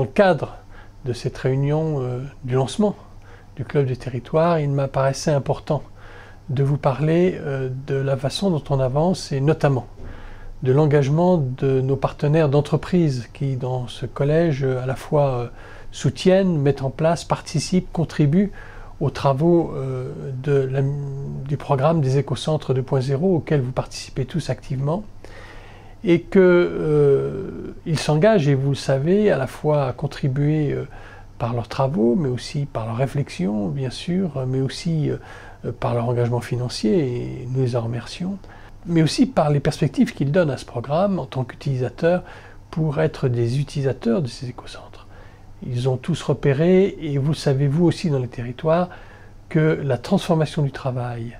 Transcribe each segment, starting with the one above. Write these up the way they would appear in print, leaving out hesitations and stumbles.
le cadre de cette réunion du lancement du Club des territoires, il m'apparaissait important de vous parler de la façon dont on avance et notamment de l'engagement de nos partenaires d'entreprise qui, dans ce collège, à la fois soutiennent, mettent en place, participent, contribuent aux travaux du programme des écocentres 2.0 auquel vous participez tous activement et qu'ils s'engagent, et vous le savez, à la fois à contribuer par leurs travaux, mais aussi par leurs réflexions, bien sûr, mais aussi par leur engagement financier, et nous les en remercions, mais aussi par les perspectives qu'ils donnent à ce programme en tant qu'utilisateurs pour être des utilisateurs de ces écocentres. Ils ont tous repéré, et vous le savez vous aussi dans les territoires, que la transformation du travail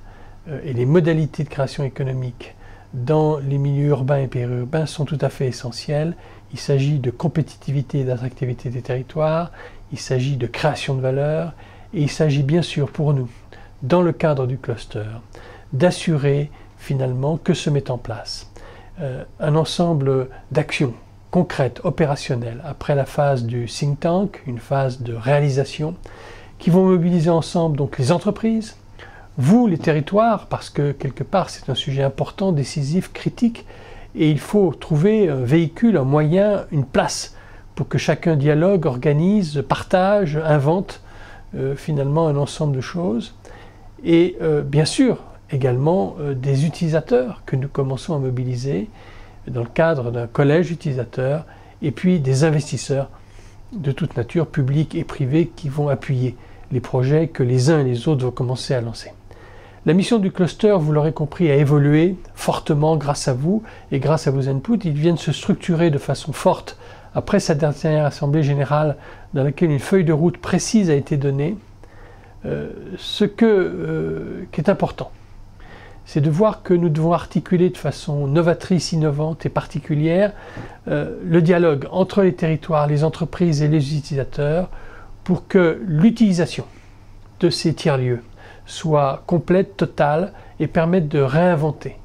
et les modalités de création économique dans les milieux urbains et périurbains sont tout à fait essentielles. Il s'agit de compétitivité et d'attractivité des territoires, il s'agit de création de valeur, et il s'agit bien sûr pour nous, dans le cadre du cluster, d'assurer finalement que se met en place un ensemble d'actions concrètes, opérationnelles, après la phase du think tank, une phase de réalisation, qui vont mobiliser ensemble donc les entreprises, vous les territoires, parce que quelque part c'est un sujet important, décisif, critique, et il faut trouver un véhicule, un moyen, une place pour que chacun dialogue, organise, partage, invente finalement un ensemble de choses. Et bien sûr également des utilisateurs que nous commençons à mobiliser dans le cadre d'un collège utilisateur, et puis des investisseurs de toute nature, publics et privés, qui vont appuyer les projets que les uns et les autres vont commencer à lancer. La mission du cluster, vous l'aurez compris, a évolué fortement grâce à vous et grâce à vos inputs. Ils viennent se structurer de façon forte après sa dernière assemblée générale dans laquelle une feuille de route précise a été donnée. Ce qui est important, c'est de voir que nous devons articuler de façon novatrice, innovante et particulière le dialogue entre les territoires, les entreprises et les utilisateurs pour que l'utilisation de ces tiers-lieux soit complète, totale et permette de réinventer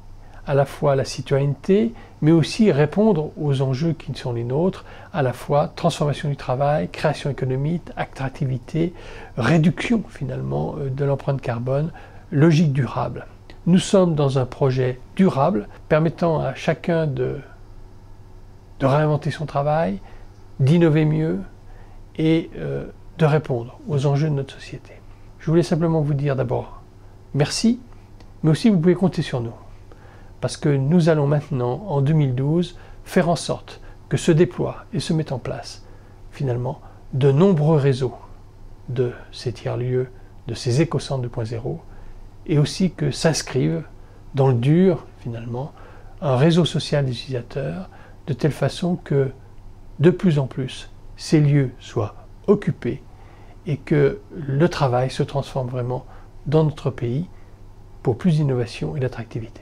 à la fois la citoyenneté, mais aussi répondre aux enjeux qui sont les nôtres, à la fois transformation du travail, création économique, attractivité, réduction finalement de l'empreinte carbone, logique durable. Nous sommes dans un projet durable permettant à chacun de réinventer son travail, d'innover mieux et de répondre aux enjeux de notre société. Je voulais simplement vous dire d'abord merci, mais aussi vous pouvez compter sur nous. Parce que nous allons maintenant, en 2012, faire en sorte que se déploient et se mettent en place, finalement, de nombreux réseaux de ces tiers-lieux, de ces écocentres 2.0, et aussi que s'inscrive dans le dur, finalement, un réseau social des utilisateurs, de telle façon que, de plus en plus, ces lieux soient occupés et que le travail se transforme vraiment dans notre pays pour plus d'innovation et d'attractivité.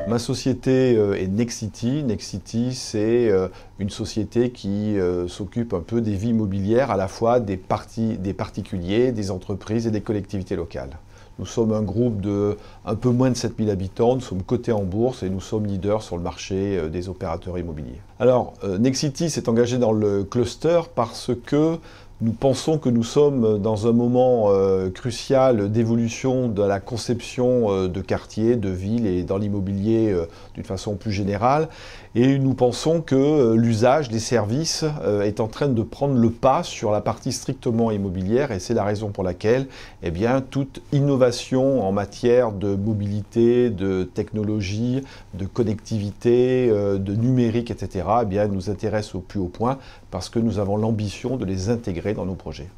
Ma société est Nexity. Nexity, c'est une société qui s'occupe un peu des vies immobilières, à la fois des particuliers, des entreprises et des collectivités locales. Nous sommes un groupe de un peu moins de 7000 habitants, nous sommes cotés en bourse et nous sommes leaders sur le marché des opérateurs immobiliers. Alors, Nexity s'est engagé dans le cluster parce que nous pensons que nous sommes dans un moment crucial d'évolution de la conception de quartiers, de villes et dans l'immobilier d'une façon plus générale. Et nous pensons que l'usage des services est en train de prendre le pas sur la partie strictement immobilière, et c'est la raison pour laquelle eh bien, toute innovation en matière de mobilité, de technologie, de connectivité, de numérique, etc. eh bien, nous intéresse au plus haut point parce que nous avons l'ambition de les intégrer dans nos projets.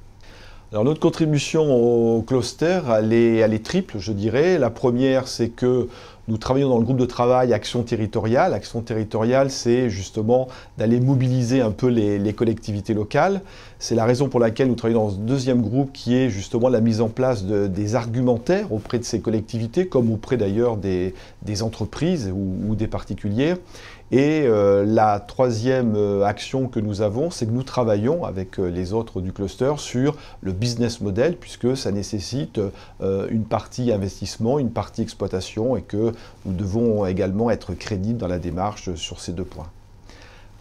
Alors notre contribution au cluster, elle est triple, je dirais. La première, c'est que nous travaillons dans le groupe de travail Action territoriale. Action territoriale, c'est justement d'aller mobiliser un peu les collectivités locales. C'est la raison pour laquelle nous travaillons dans ce deuxième groupe qui est justement la mise en place des argumentaires auprès de ces collectivités, comme auprès d'ailleurs des entreprises ou des particuliers. Et la troisième action que nous avons, c'est que nous travaillons avec les autres du cluster sur le business model, puisque ça nécessite une partie investissement, une partie exploitation, et que nous devons également être crédibles dans la démarche sur ces deux points.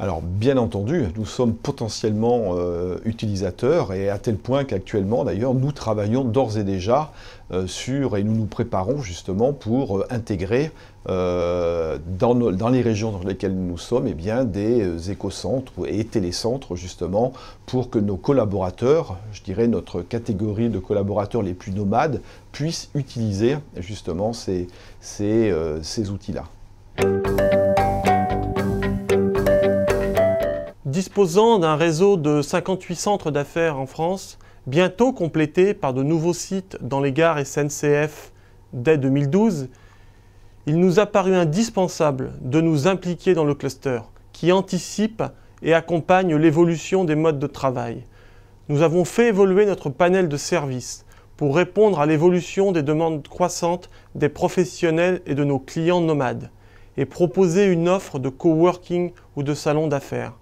Alors bien entendu, nous sommes potentiellement utilisateurs et à tel point qu'actuellement d'ailleurs nous travaillons d'ores et déjà et nous nous préparons justement pour intégrer dans les régions dans lesquelles nous sommes eh bien, des écocentres et télécentres justement pour que nos collaborateurs, je dirais notre catégorie de collaborateurs les plus nomades, puissent utiliser justement ces outils-là. Disposant d'un réseau de 58 centres d'affaires en France, bientôt complété par de nouveaux sites dans les gares SNCF dès 2012, il nous a paru indispensable de nous impliquer dans le cluster, qui anticipe et accompagne l'évolution des modes de travail. Nous avons fait évoluer notre panel de services pour répondre à l'évolution des demandes croissantes des professionnels et de nos clients nomades, et proposer une offre de coworking ou de salon d'affaires.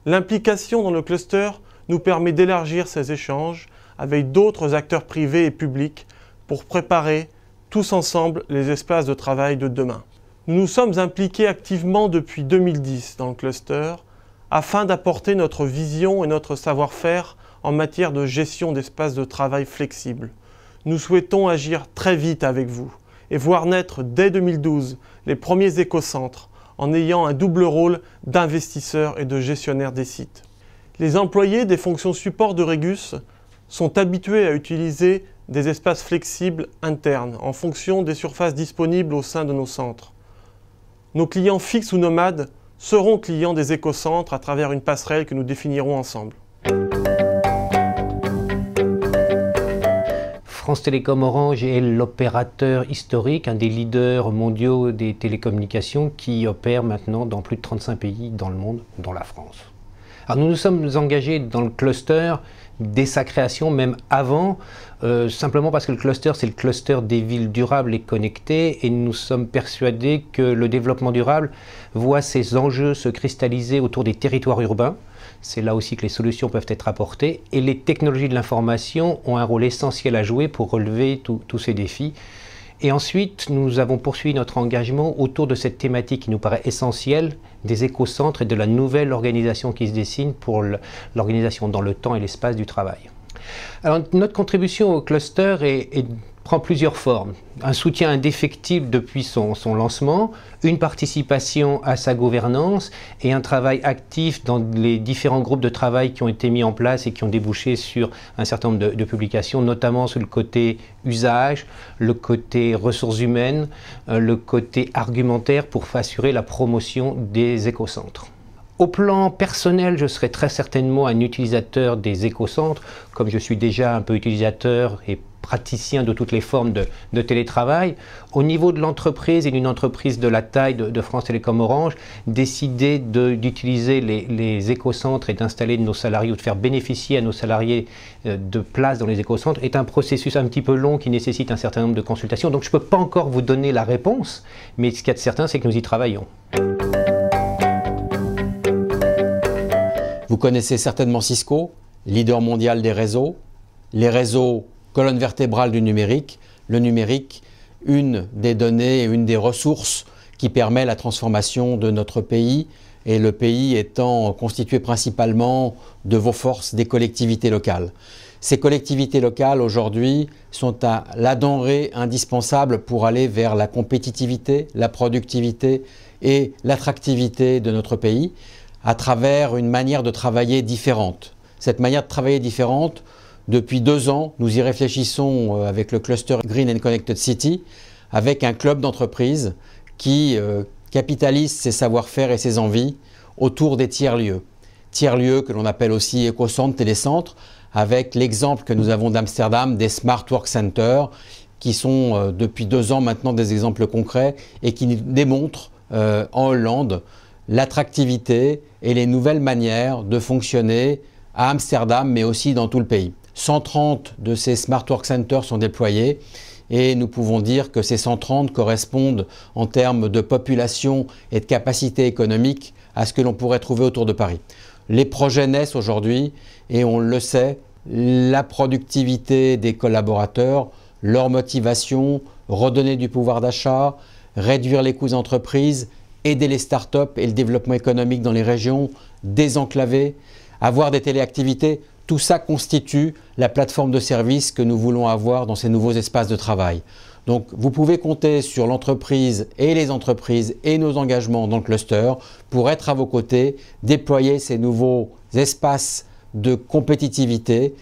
L'implication dans le cluster nous permet d'élargir ces échanges avec d'autres acteurs privés et publics pour préparer tous ensemble les espaces de travail de demain. Nous nous sommes impliqués activement depuis 2010 dans le cluster afin d'apporter notre vision et notre savoir-faire en matière de gestion d'espaces de travail flexibles. Nous souhaitons agir très vite avec vous et voir naître dès 2012 les premiers écocentres en ayant un double rôle d'investisseur et de gestionnaire des sites. Les employés des fonctions support de Regus sont habitués à utiliser des espaces flexibles internes en fonction des surfaces disponibles au sein de nos centres. Nos clients fixes ou nomades seront clients des écocentres à travers une passerelle que nous définirons ensemble. France Télécom Orange est l'opérateur historique, un des leaders mondiaux des télécommunications qui opère maintenant dans plus de 35 pays dans le monde, dont la France. Alors nous nous sommes engagés dans le cluster dès sa création, même avant, simplement parce que le cluster, c'est le cluster des villes durables et connectées, et nous sommes persuadés que le développement durable voit ses enjeux se cristalliser autour des territoires urbains. C'est là aussi que les solutions peuvent être apportées, et les technologies de l'information ont un rôle essentiel à jouer pour relever tous ces défis. Et ensuite, nous avons poursuivi notre engagement autour de cette thématique qui nous paraît essentielle, des écocentres et de la nouvelle organisation qui se dessine pour l'organisation dans le temps et l'espace du travail. Alors, notre contribution au cluster prend plusieurs formes. Un soutien indéfectible depuis son lancement, une participation à sa gouvernance et un travail actif dans les différents groupes de travail qui ont été mis en place et qui ont débouché sur un certain nombre de publications, notamment sur le côté usage, le côté ressources humaines, le côté argumentaire pour assurer la promotion des écocentres. Au plan personnel, je serai très certainement un utilisateur des écocentres, comme je suis déjà un peu utilisateur et praticien de toutes les formes de télétravail. Au niveau de l'entreprise et d'une entreprise de la taille de France Télécom Orange, décider d'utiliser les écocentres et d'installer nos salariés ou de faire bénéficier à nos salariés de places dans les écocentres est un processus un petit peu long qui nécessite un certain nombre de consultations. Donc je ne peux pas encore vous donner la réponse, mais ce qu'il y a de certain, c'est que nous y travaillons. Vous connaissez certainement Cisco, leader mondial des réseaux. Les réseaux, colonne vertébrale du numérique. Le numérique, une des données et une des ressources qui permet la transformation de notre pays, et le pays étant constitué principalement de vos forces, des collectivités locales. Ces collectivités locales aujourd'hui sont la denrée indispensable pour aller vers la compétitivité, la productivité et l'attractivité de notre pays, à travers une manière de travailler différente. Cette manière de travailler différente, depuis 2 ans, nous y réfléchissons avec le cluster Green and Connected City, avec un club d'entreprises qui capitalise ses savoir-faire et ses envies autour des tiers-lieux. Tiers-lieux que l'on appelle aussi écocentres, télécentres, avec l'exemple que nous avons d'Amsterdam, des Smart Work Centers, qui sont depuis 2 ans maintenant des exemples concrets et qui démontrent en Hollande l'attractivité et les nouvelles manières de fonctionner à Amsterdam, mais aussi dans tout le pays. 130 de ces Smart Work Centers sont déployés et nous pouvons dire que ces 130 correspondent en termes de population et de capacité économique à ce que l'on pourrait trouver autour de Paris. Les projets naissent aujourd'hui et on le sait, la productivité des collaborateurs, leur motivation, redonner du pouvoir d'achat, réduire les coûts d'entreprise aider les startups et le développement économique dans les régions désenclavées, avoir des téléactivités. Tout ça constitue la plateforme de services que nous voulons avoir dans ces nouveaux espaces de travail. Donc vous pouvez compter sur l'entreprise et les entreprises et nos engagements dans le cluster pour être à vos côtés, déployer ces nouveaux espaces de compétitivité